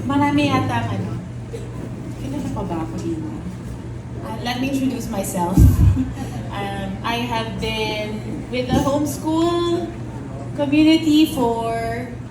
Marami yata kilala pa ba ako dito? Let me introduce myself. I have been with the homeschool community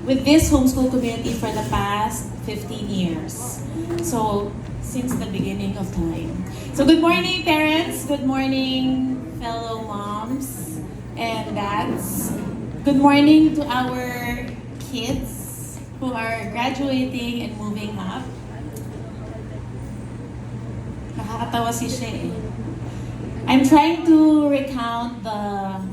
with this homeschool community for the past 15 years. So, since the beginning of time. So, good morning, parents. Good morning, fellow moms and dads. Good morning to our kids who are graduating and moving up. Nakakatawa si Shea. I'm trying to recount the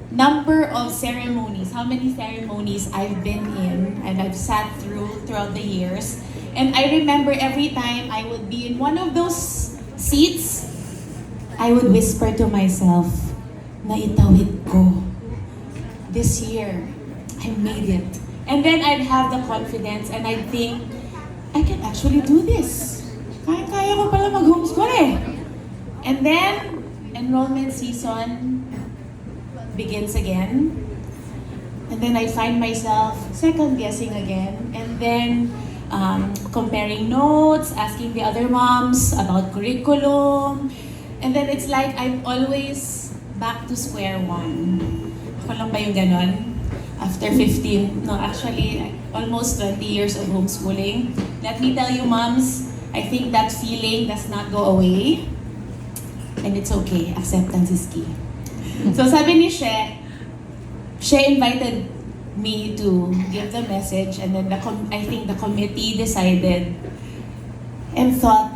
number of ceremonies, how many ceremonies I've been in and I've sat throughout the years. And I remember every time I would be in one of those seats, I would whisper to myself, naitawid ko. This year, I made it. And then I'd have the confidence and I'd think, I can actually do this. Kaya ko pala mag-homeschool eh. And then, enrollment season begins again. And then I find myself second-guessing again. And then, comparing notes, asking the other moms about curriculum. And then it's like I'm always back to square one. Ako lang ba yung ganon? After 15, no, actually, almost 20 years of homeschooling. Let me tell you, moms, I think that feeling does not go away. And it's okay. Acceptance is key. So sabi ni She invited me to give the message, and then I think the committee decided and thought,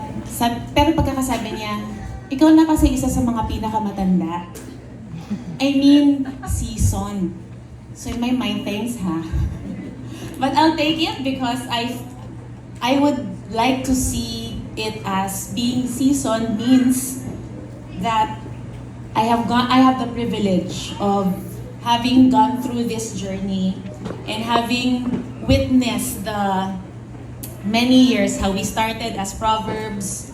pero pagkakasabi niya, ikaw na kasi isa sa mga pinakamatanda. I mean, season. So in my mind, thanks ha. But I'll take it because I would like to see it as being seasoned means that I have the privilege of having gone through this journey and having witnessed the many years how we started as Provebs.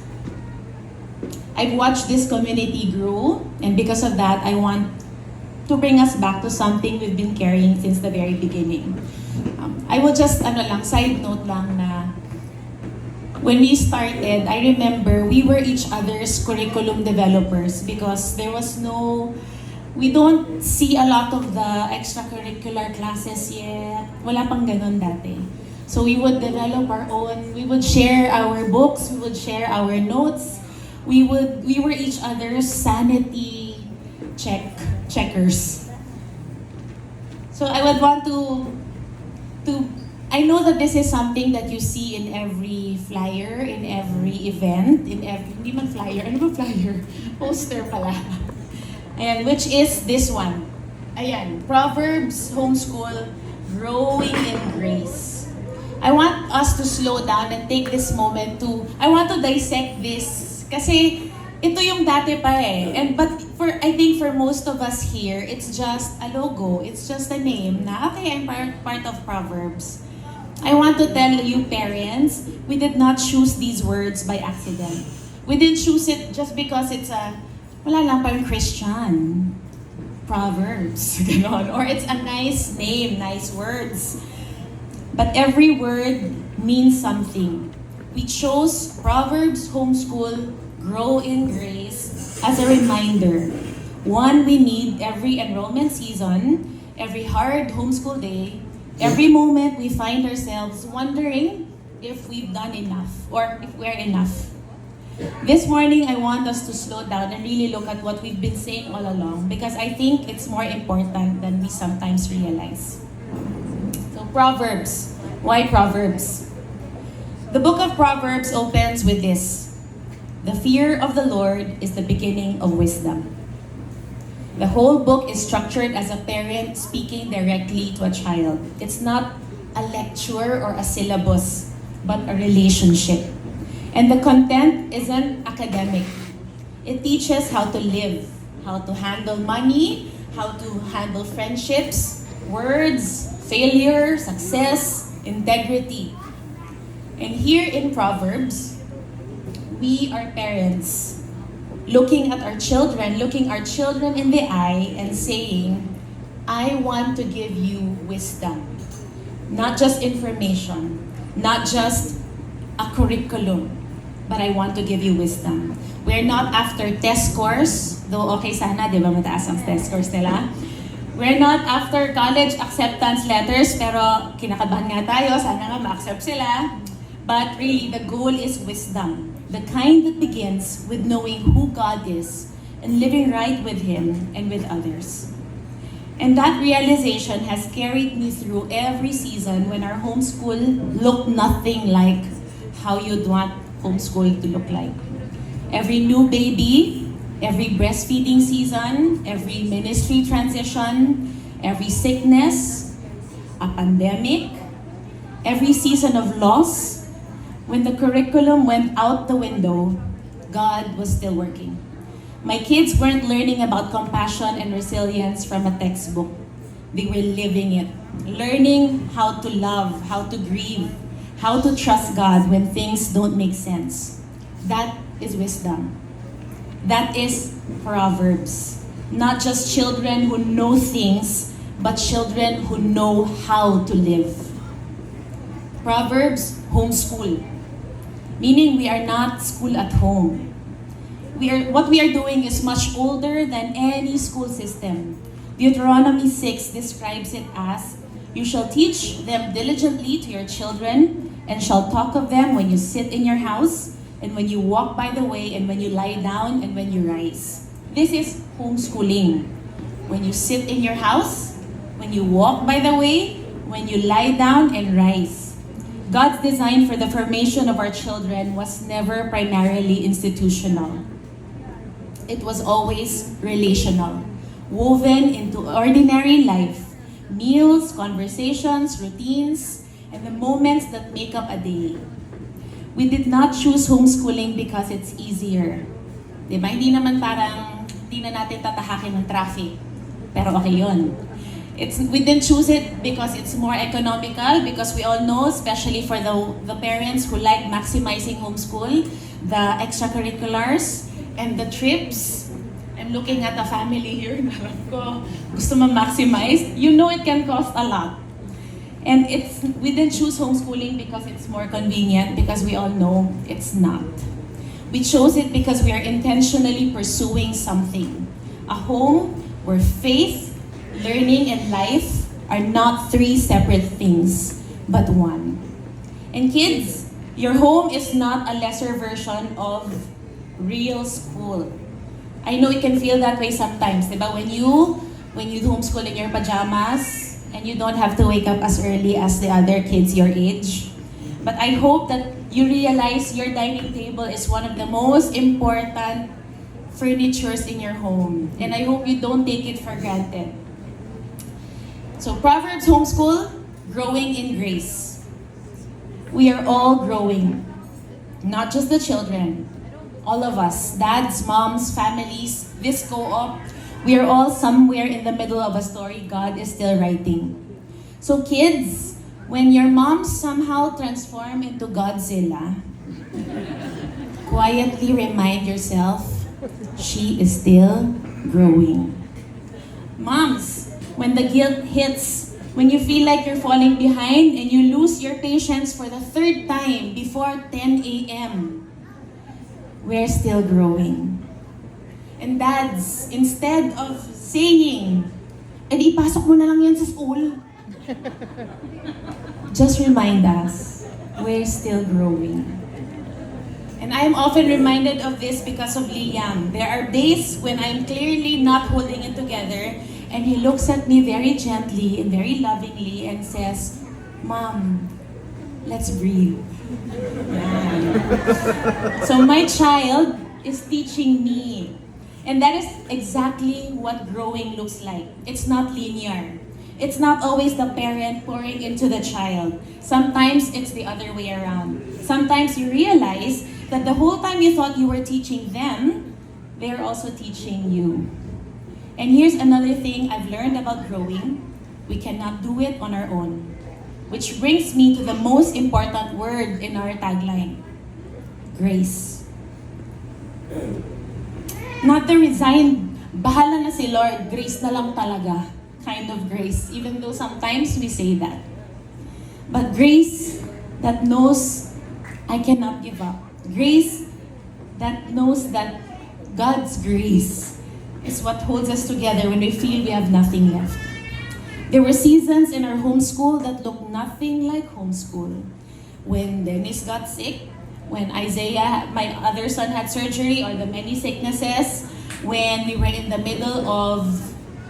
I've watched this community grow, and because of that, I want to bring us back to something we've been carrying since the very beginning. I will just, side note lang na when we started, I remember we were each other's curriculum developers because we don't see a lot of the extracurricular classes yet. Wala pang ganun dati. So we would develop our own, we would share our books, we would share our notes. We were each other's sanity checkers. So I would want to I know that this is something that you see in every flyer, in every event, hindi man flyer, ano ba flyer? Poster pala. Ayan, which is this one. Ayan, Provebs Homeschool, Growing in Grace. I want us to slow down and take this moment I want to dissect this. Kasi ito yung dati pa eh. But I think for most of us here, it's just a logo. It's just a name na, okay, I'm part of Provebs. I want to tell you parents, we did not choose these words by accident. We didn't choose it just because it's wala lang parang Christian. Proverbs, ganon. Or it's a nice name, nice words. But every word means something. We chose Provebs Homeschool, Grow in Grace as a reminder. One we need every enrollment season, every hard homeschool day, every moment we find ourselves wondering if we've done enough or if we're enough. This morning, I want us to slow down and really look at what we've been saying all along because I think it's more important than we sometimes realize. So Proverbs. Why Proverbs? The book of Proverbs opens with this. The fear of the Lord is the beginning of wisdom. The whole book is structured as a parent speaking directly to a child. It's not a lecture or a syllabus, but a relationship. And the content isn't academic. It teaches how to live, how to handle money, how to handle friendships, words, failure, success, integrity. And here in Proverbs, we are parents looking at our children in the eye and saying, I want to give you wisdom. Not just information, not just a curriculum, but I want to give you wisdom. We're not after test scores, though okay sana, di ba mataas ang test scores nila? We're not after college acceptance letters, pero kinakabahan nga tayo, sana nga ma-accept sila. But really, the goal is wisdom. The kind that begins with knowing who God is and living right with Him and with others. And that realization has carried me through every season when our homeschool looked nothing like how you'd want homeschool to look like. Every new baby, every breastfeeding season, every ministry transition, every sickness, a pandemic, every season of loss, when the curriculum went out the window, God was still working. My kids weren't learning about compassion and resilience from a textbook. They were living it. Learning how to love, how to grieve, how to trust God when things don't make sense. That is wisdom. That is Proverbs. Not just children who know things, but children who know how to live. Proverbs, homeschool. Meaning we are not school at home. What we are doing is much older than any school system. Deuteronomy 6 describes it as, "You shall teach them diligently to your children, and shall talk of them when you sit in your house, and when you walk by the way, and when you lie down, and when you rise." This is homeschooling. When you sit in your house, when you walk by the way, when you lie down and rise. God's design for the formation of our children was never primarily institutional. It was always relational, woven into ordinary life, meals, conversations, routines, and the moments that make up a day. We did not choose homeschooling because it's easier. Diba? Hindi naman parang, hindi na natin tatahakin ng traffic. Pero okay yun. We didn't choose it because it's more economical, because we all know, especially for the parents who like maximizing homeschool, the extracurriculars, and the trips. I'm looking at a family here na alam ko, gusto ma-maximize. You know it can cost a lot. And we didn't choose homeschooling because it's more convenient, because we all know it's not. We chose it because we are intentionally pursuing something. A home where faith, learning, and life are not three separate things, but one. And kids, your home is not a lesser version of real school. I know it can feel that way sometimes, diba? When you homeschool in your pajamas and you don't have to wake up as early as the other kids your age. But I hope that you realize your dining table is one of the most important furnitures in your home. And I hope you don't take it for granted. So Proverbs homeschool, growing in grace. We are all growing, not just the children. All of us, dads, moms, families, this co-op, we are all somewhere in the middle of a story God is still writing. So kids, when your moms somehow transform into Godzilla, quietly remind yourself, she is still growing. Moms, when the guilt hits, when you feel like you're falling behind and you lose your patience for the third time before 10 a.m., we're still growing. And dads, instead of saying, ipasok mo na lang yan sa school, just remind us, we're still growing. And I'm often reminded of this because of Liam. There are days when I'm clearly not holding it together, and he looks at me very gently and very lovingly and says, "Mom, let's breathe." So my child is teaching me. And that is exactly what growing looks like. It's not linear. It's not always the parent pouring into the child. Sometimes it's the other way around. Sometimes you realize that the whole time you thought you were teaching them, they're also teaching you. And here's another thing I've learned about growing. We cannot do it on our own. Which brings me to the most important word in our tagline, grace. Not the resigned, bahala na si Lord, grace na lang talaga kind of grace, even though sometimes we say that. But grace that knows I cannot give up. Grace that knows that God's grace is what holds us together when we feel we have nothing left. There were seasons in our homeschool that looked nothing like homeschool. When Dennis got sick, when Isaiah, my other son, had surgery, or the many sicknesses, when we were in the middle of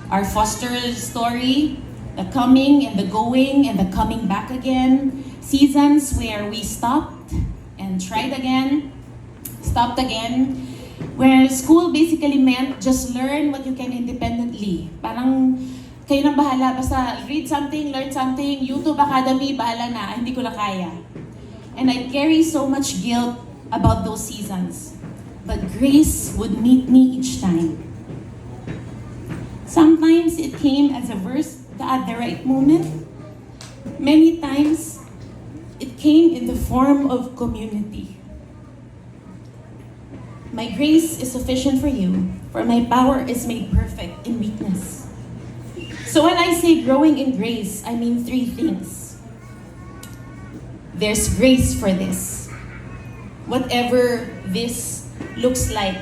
our foster story, the coming and the going and the coming back again, seasons where we stopped and tried again, stopped again, where school basically meant just learn what you can independently. Parang kayo na bahala, basta read something, learn something, YouTube Academy, bahala na, hindi ko na kaya. And I carry so much guilt about those seasons. But grace would meet me each time. Sometimes it came as a verse at the right moment. Many times it came in the form of community. My grace is sufficient for you, for my power is made perfect in weakness. So when I say growing in grace, I mean three things. There's grace for this. Whatever this looks like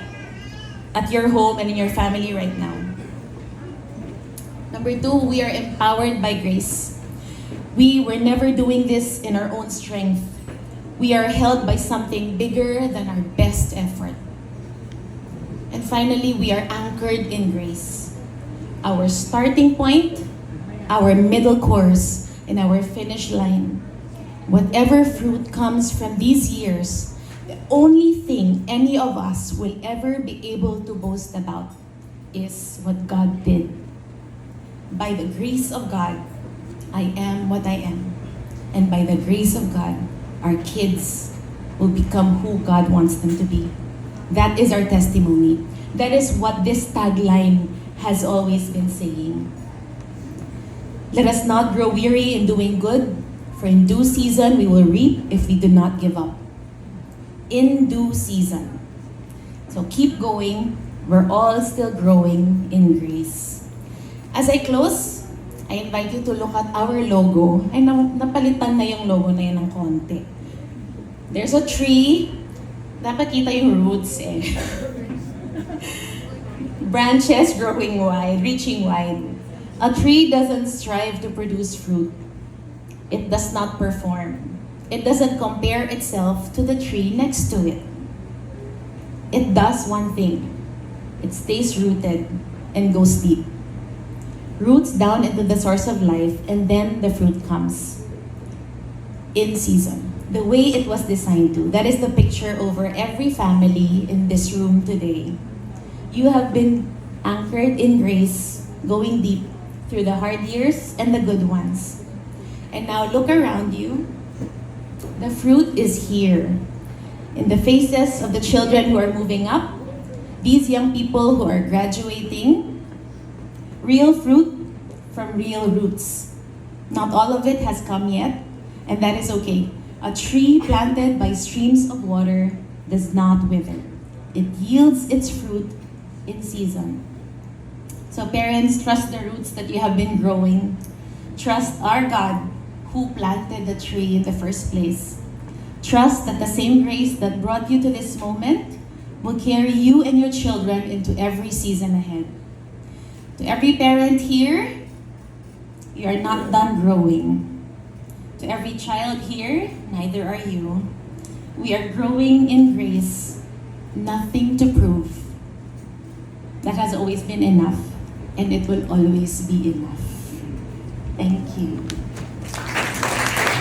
at your home and in your family right now. Number two, we are empowered by grace. We were never doing this in our own strength. We are held by something bigger than our best effort. And finally, we are anchored in grace. Our starting point, our middle course, and our finish line. Whatever fruit comes from these years, the only thing any of us will ever be able to boast about is what God did. By the grace of God, I am what I am. And by the grace of God, our kids will become who God wants them to be. That is our testimony. That is what this tagline has always been saying. Let us not grow weary in doing good, for in due season we will reap if we do not give up. In due season. So keep going. We're all still growing in grace. As I close, I invite you to look at our logo. Ay, napalitan na yung logo na yun ng konti. There's a tree. Dapat kita yung roots eh. Branches growing wide, reaching wide. A tree doesn't strive to produce fruit. It does not perform. It doesn't compare itself to the tree next to it. It does one thing. It stays rooted and goes deep. Roots down into the source of life, and then the fruit comes. In season. The way it was designed to. That is the picture over every family in this room today. You have been anchored in grace, going deep through the hard years and the good ones. And now look around you. The fruit is here. In the faces of the children who are moving up, these young people who are graduating, real fruit from real roots. Not all of it has come yet, and that is okay. A tree planted by streams of water does not wither. It yields its fruit in season. So parents, trust the roots that you have been growing. Trust our God who planted the tree in the first place. Trust that the same grace that brought you to this moment will carry you and your children into every season ahead. To every parent here, you are not done growing. To every child here, neither are you. We are growing in grace, nothing to prove. That has always been enough, and it will always be enough. Thank you.